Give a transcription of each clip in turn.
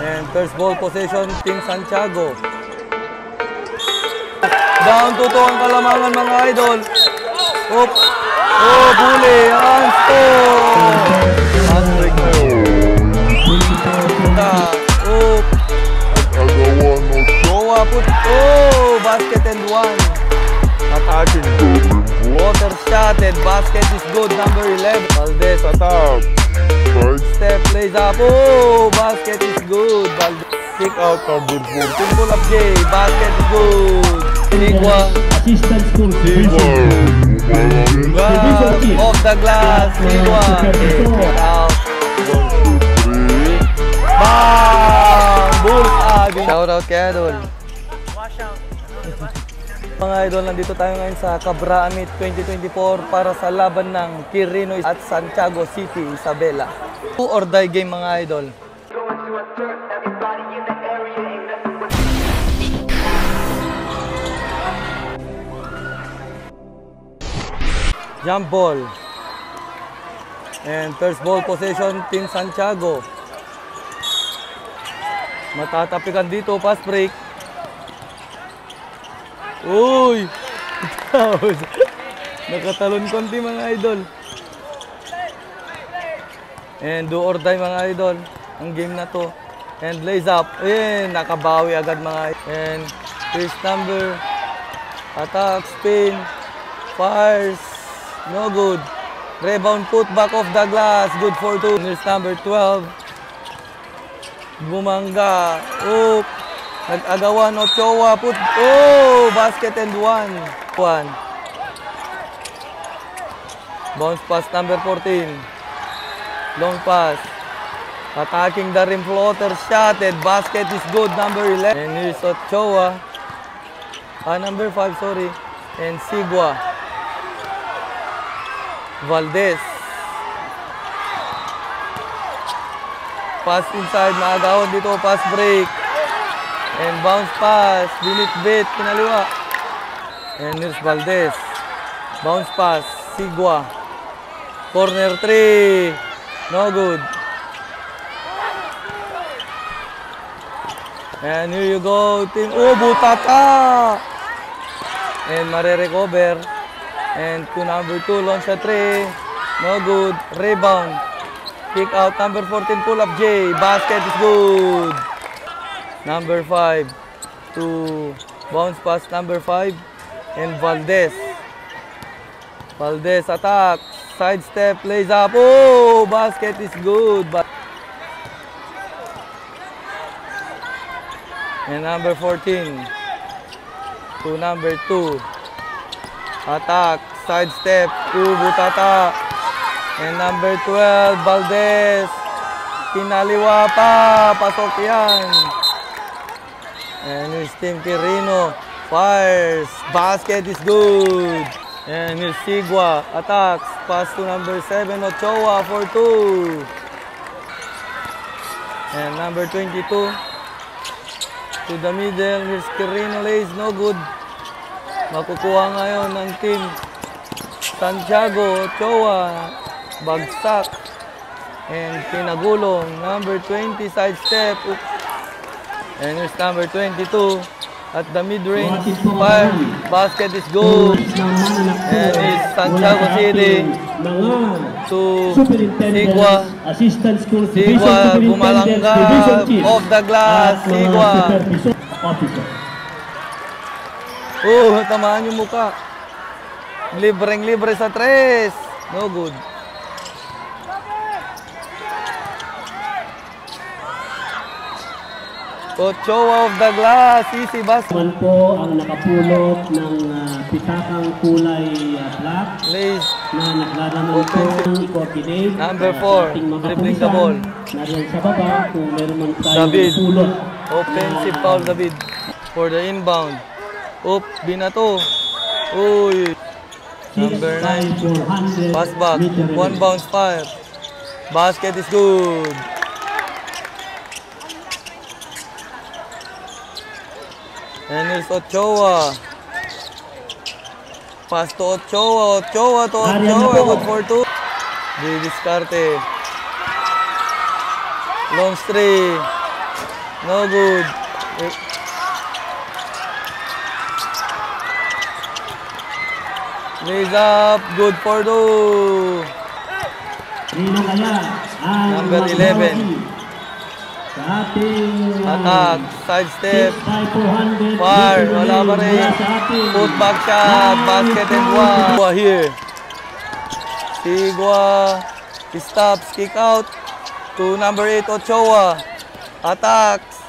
And first ball possession, Team Santiago. Down to 2 ang kalamangan mga idol. Oop. Oh, bully. Anstone. Patrick. Oop. Jowa put. Oh, basket and 1. Attacking. Water shot and basket is good. Number 11. Valdez attack. Step plays up. Oh, basket is good. Valdez. Kick out number 14. Pull up J. Basket is good. Sigua. Assistant school. Sigua. Off the glass. Sigua. Get out. Bang! Bullseye. Shout out kay Idol. Mga idol, nandito tayo ngayon sa Cabra Amit 2024 para sa laban ng Quirino at Santiago City, Isabela. Do or die game mga idol. Jump ball. And first ball possession, Team Santiago. Matatapikan dito, pass break. Uy! Nakatalon konti mga idol. And do or die mga idol ang game na to. And lays up. Ayan, nakabawi agad mga idol. And first number. Attack, spin. Fires. No good. Rebound put back off the glass. Good for 2. First number 12. Bumangga. Oop. Nag-agawan Ochoa. Put. Oh! Basket and 1. Bounce pass number 14. Long pass. Attacking the rim floater shot. And basket is good. Number 11. And here's Ochoa. Number 5, sorry. And Sigua. Valdez. Pass inside. Maagawon dito. Pass break. And bounce pass. Binit-bit. Pinaliwa. And here's Valdez. Bounce pass. Sigua. Corner 3. No good. And here you go. Team. Oh, butata. And mare-recover. And to number 2. Launch a 3. No good. Rebound. Kick out. Number 14. Pull up J. Basket is good. Number 5 to bounce pass number 5 and Valdez. Valdez attack, side step, lays up. Oh, basket is good. And number 14 to number 2. Attack, side step, butata. And number 12, Valdez. Pinaliwa pa, pasok yan. And here's Team Quirino. Fires. Basket is good. And here's Sigua. Attacks. Pass to number 7, Ochoa for 2. And number 22. To the middle. Here's Quirino lays. No good. Makukuha ngayon ng Team Santiago. Ochoa. Bagsak. And pinagulong. Number 20. Side step. And here's number 22 at the mid-range. Fire. Basket is good. And it's Santiago City to Sigua. Sigua bumalangga off the glass. Sigua. Oh, tamaan yung muka. Libreng-libre sa 3. No good. Ochoa of the glass, easy basket. Man po ang nakapulot ng pitakang kulay black na naglalaman po ng coordinate. Number 4, dribbling the ball. Nariyan sa baba kung meron man tayong David. pulot. Offensive foul, David. For the inbound. Oop, binato. Uy. Number 9. Pass back. 1 bounce fire. Basket is good. And here's Ochoa. Pass to Ochoa. Ochoa to Ochoa. Good for 2. Di diskarte. Long 3. No good. Lays up. Good for 2. Sino kaya ang Number 11. sa ating Attack. Side step. kick by 400 Fire. Wala pa rin. mula sa ating Put back shot. Basket and one. Here. Sigua. Stops. Kick out. To number 8, Ochoa. Attacks.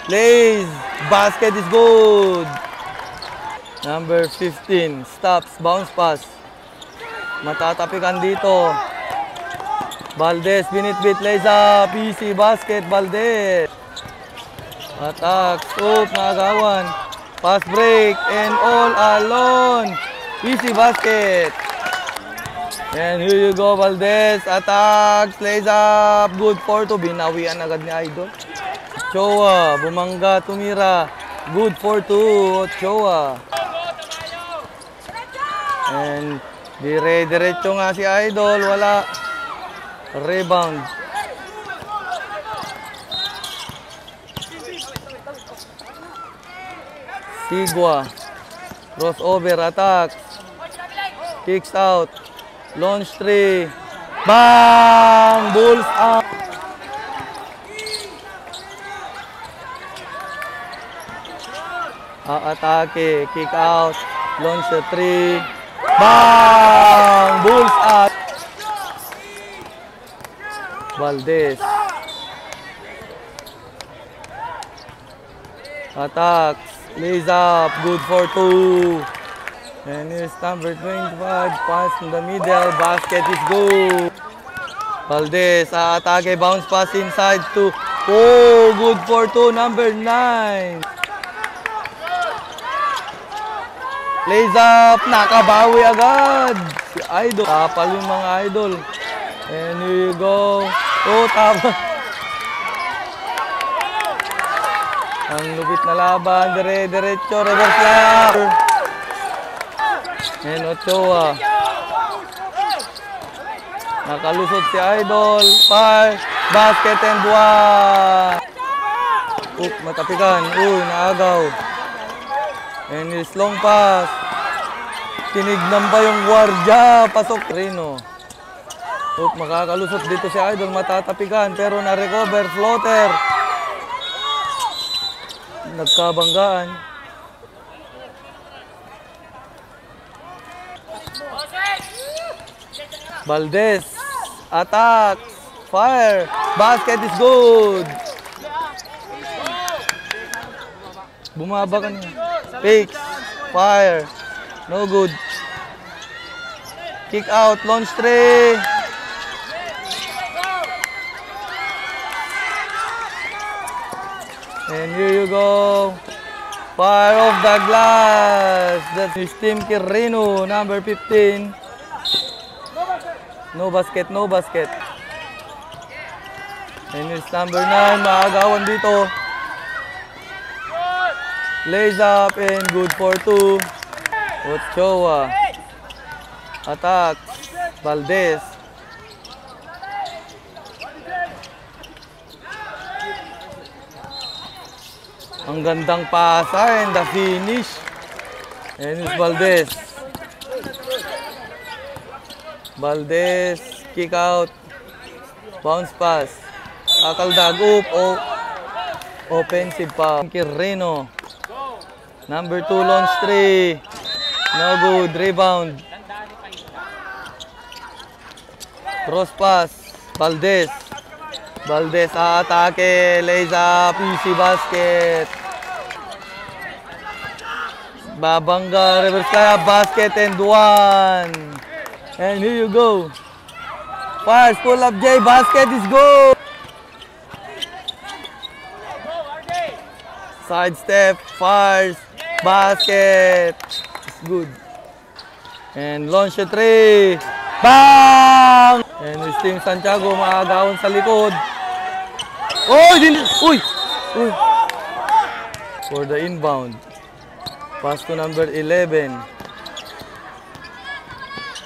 Lays. Basket is good. Number 15. Stops. Bounce pass. Matatapikan dito. Valdez, binit-bit, lays up, easy basket, Valdez. Attack, scoop, nagawan. Pass break, and all alone. Easy basket. And here you go, Valdez. Attack, lays up, good for 2. Binawian agad ni Idol. Ochoa, bumangga, tumira. Good for 2, Ochoa. And dire-diretso nga si Idol, wala. Rebound. Sigua. Crossover attack. Kicks out. Launch 3. Bang! Bulls out. Atake. Kick out. Launch 3. Bang! Bulls out. Valdez. Attacks. Lays up. Good for 2. And here's number 25. Pass in the middle. Basket is good. Valdez. Atake. Bounce pass inside to. Oh, good for 2. Number 9. Lays up. Nakabawi agad. Si Idol. Kapal yung mga Idol. And here you go. Oh, tama. Ang lupit na laban. Diretso. Reverse layup. And Ochoa. Nakalusot si Idol. Fire. Basket and one. Matapikan. Uy, naagaw. And his long pass. Tinignan pa yung guardia. Pasok. Rino. Makakalusot dito si Idol, matatapikan, pero na-recover, floater. Nagkabanggaan. Valdez, attack, fire, basket is good. Bumaba ka niya. Fakes, fire, no good. Kick out, launch 3. And here you go. Fire off the glass. That's his team Kirino, number 15. No basket, no basket. And it's number 9. Maagawan dito. Lays up and good for 2. Ochoa. Attack. Valdez. Ang gandang pasa and the finish. And it's Valdez. Valdez, kick out. Bounce pass. Kakaldag up. Offensive pa. Kirino. Number 2, launch 3. No good. Rebound. Cross pass. Valdez. Valdez atake, lays up, easy basket. Babangga, reverse kaya, basket and one. And here you go. Fires, pull up Jay, basket is good. Side step, fires, basket. It's good. And launch a 3. Bang! And his team Santiago maagawon sa likod. Oh, uy! Uy! For the inbound. Pass to number 11.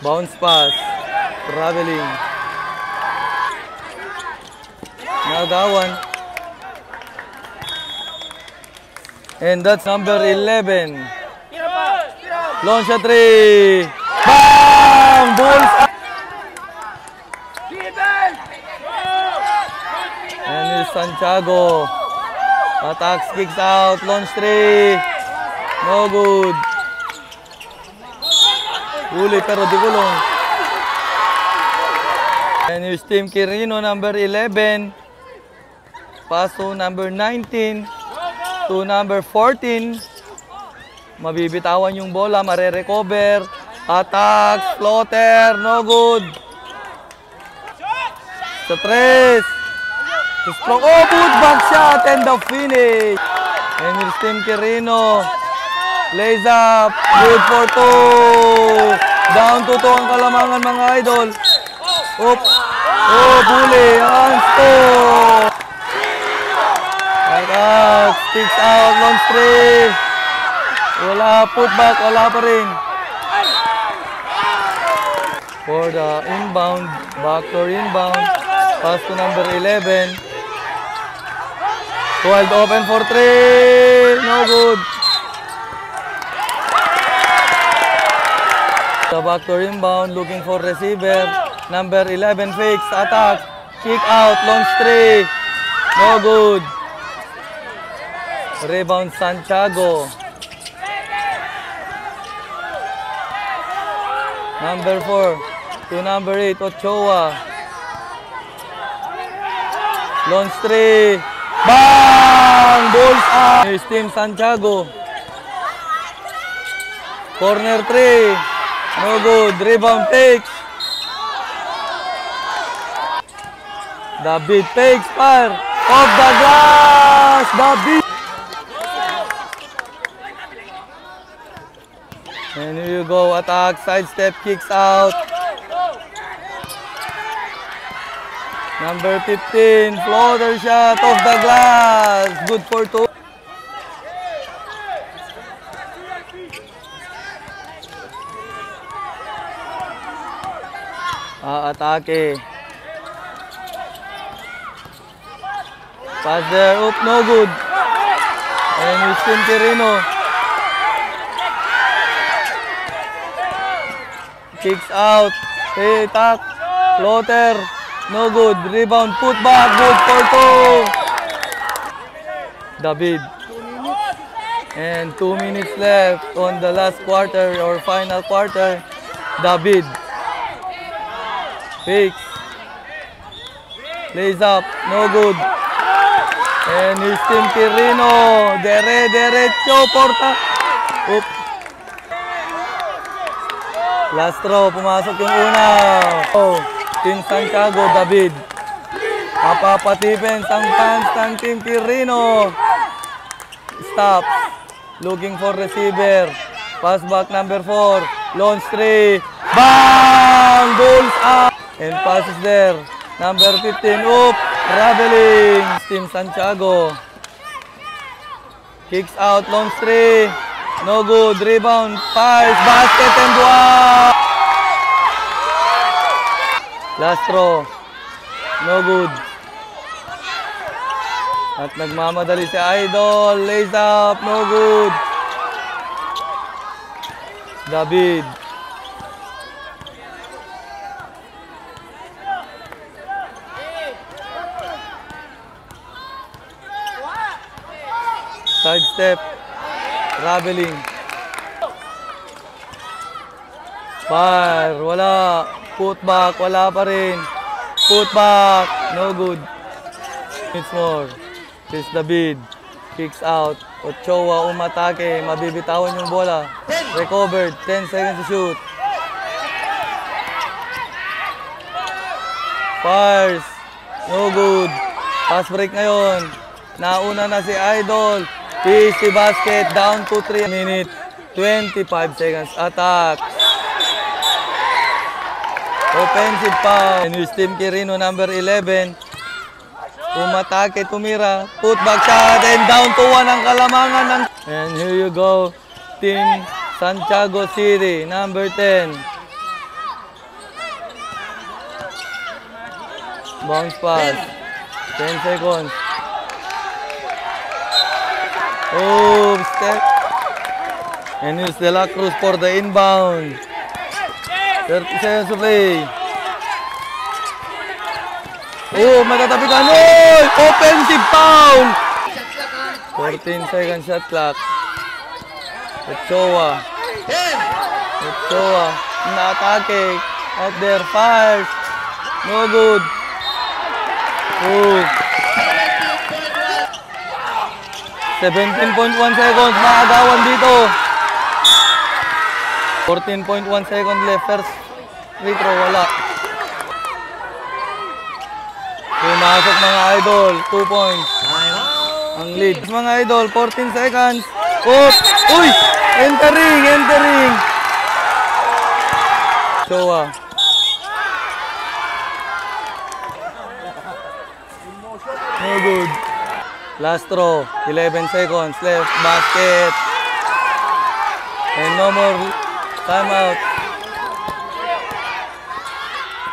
Bounce pass. Traveling. Nagawan. And that's number 11. Launch a 3. Bang! Bulls. And here's Santiago. Attacks, kicks out. Launch 3. No good. Huli pero di gulong. And here's Tim Quirino, number 11. Pass to number 19. To number 14. Mabibitawan yung bola, mare-recover. Attacks, floater, no good. Sa 3. Strong, oh, putback shot and the finish. And here's Tim Quirino. Lays up, good for 2. Down to 2 ang kalamangan mga idol. Oop. Oh, bully, hands to. Sticks out, launch 3. Wala, putback, wala pa rin. For the inbound, backdoor inbound. Pass to number 11. 12 open for 3. No good. The backdoor inbound, looking for receiver. Number 11 fakes, attack. Kick out, launch 3. No good. Rebound Santiago. Number 4 to number 8, Ochoa. Launch 3. Bang! Bulls up. Here's Team Santiago. Corner 3. No good. Rebound takes. David takes fire. Off the glass. David. And here you go. Attack. Sidestep. Kicks out. Number 15. Floater shot. Off the glass. Good for 2. Atake. Pass there. Oop, no good. And here's Tim Quirino. Kicks out. Hey, attack. Floater. No good. Rebound. Put back. Good for 2. David. And 2 minutes left on the last quarter or final quarter. David. Fakes. Lays up. No good. And here's Tim Quirino. Derecho. Porta. Oop. Last throw. Pumasok yung una. Oh. Team Santiago. David. Papapatipin ang fans ng Team Quirino. Stop. Looking for receiver. Pass back number 4. Launch 3. Bang! Goals up. And passes there. Number 15. Oop. Traveling. Team Santiago. Kicks out. Launch 3. No good. Rebound. Fires. Basket and one. Last throw. No good. At nagmamadali si Idol. Lays up. No good. David. Sidestep. Traveling. Fire. Wala. Putback. Wala pa rin. Putback. No good. It's more. Chris David. Kicks out. Ochoa umatake. Mabibitawan yung bola. Recovered. 10 seconds to shoot. Fires. No good. Pass break ngayon. Nauna na si Idol. Easy basket. Down to 3 minutes. 25 seconds. Attack. Offensive foul. And here's Tim Quirino, number 11. Umatake, tumira. Putback shot. And down to 1 ang kalamangan. And here you go. Team Santiago City, number 10. Bounce pass. 10 seconds. Oh, step. And use De La Cruz for the inbound. 30 seconds to play. Oh, matatapikan. Oh, offensive foul. 14 seconds shot clock. Ochoa. Ochoa. Na-atake. Out there. Fires. No good. Oh. 17.1 seconds. Maagawan dito. 14.1 seconds left. First free throw. Wala. Pumasok mga idol. 2 points. Ang lead. Mga idol. 14 seconds. Oh! Uy! Entering! Entering! Ochoa. No good. Last throw. 11 seconds left. Basket. And no more timeout.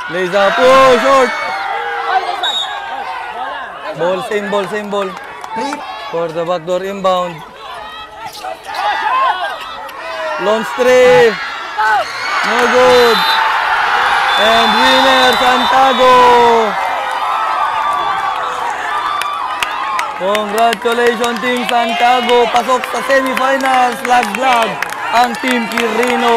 Lays up. Oh, short. Ball, same ball, same ball. For the backdoor inbound. Long three. No good. And winner, Santiago. Congratulations, Team Santiago. Pasok sa semifinals. Laglag ang Team Quirino.